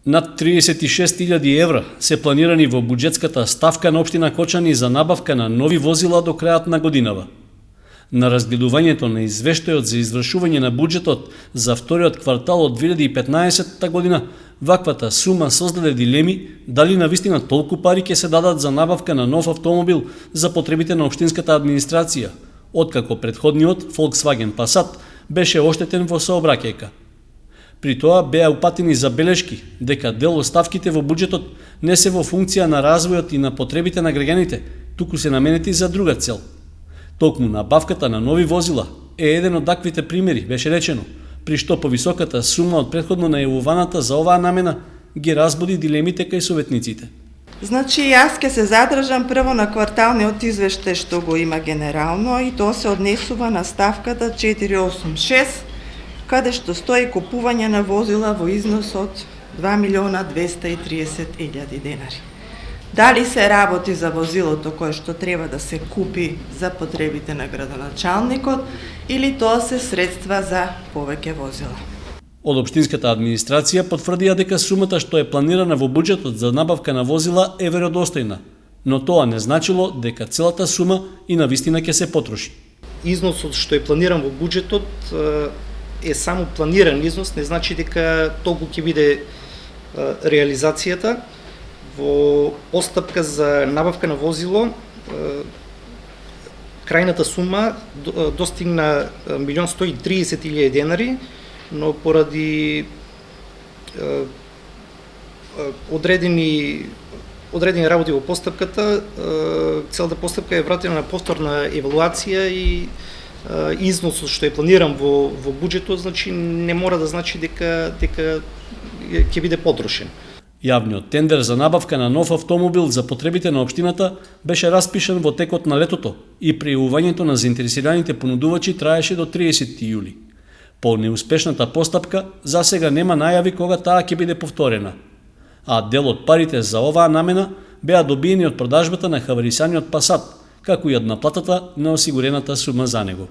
Над 36.000 евра се планирани во буџетската ставка на општина Кочани за набавка на нови возила до крајот на годинава. На разгледувањето на извештајот за извршување на буџетот за вториот квартал од 2015 година, ваквата сума создаде дилеми дали навистина толку пари ќе се дадат за набавка на нов автомобил за потребите на општинската администрација, откако претходниот Volkswagen Passat беше оштетен во сообраќајка. При тоа беа упатени забелешки дека дел од ставките во буџетот не се во функција на развојот и на потребите на граѓаните, туку се наменети за друга цел. Токму набавката на нови возила е еден од таквите примери, беше речено, при што повисоката сума од претходно најавуваната за оваа намена ги разбуди дилемите кај советниците. Значи, јас ќе се задржам прво на кварталниот извештај што го има генерално и тоа се однесува на ставката 486, каде што стои купување на возила во износ од 2.230.000 денари. Дали се работи за возилото кое што треба да се купи за потребите на градоначалникот или тоа се средства за повеќе возила? Од општинската администрација потврдија дека сумата што е планирана во буџетот за набавка на возила е веродостојна, но тоа не значило дека целата сума и навистина ќе се потроши. Износот што е планиран во буџетот е само планиран износ, не значи дека толку ќе биде реализацијата. Во постапка за набавка на возило, крајната сума достигна 1.130.000 денари, но поради одредени работи во постапката, целата постапка е вратена на повторна евалуација и износот што е планиран во буџетот, значи не мора да значи дека ќе биде потрошен. Јавниот тендер за набавка на нов автомобил за потребите на општината беше распишан во текот на летото и пријавувањето на заинтересираните понудувачи траеше до 30 јули. По неуспешната постапка, засега нема најави кога таа ќе биде повторена, а дел од парите за оваа намена беа добиени од продажбата на хаварисаниот Passat, како и од наплатата на осигурената сума за него.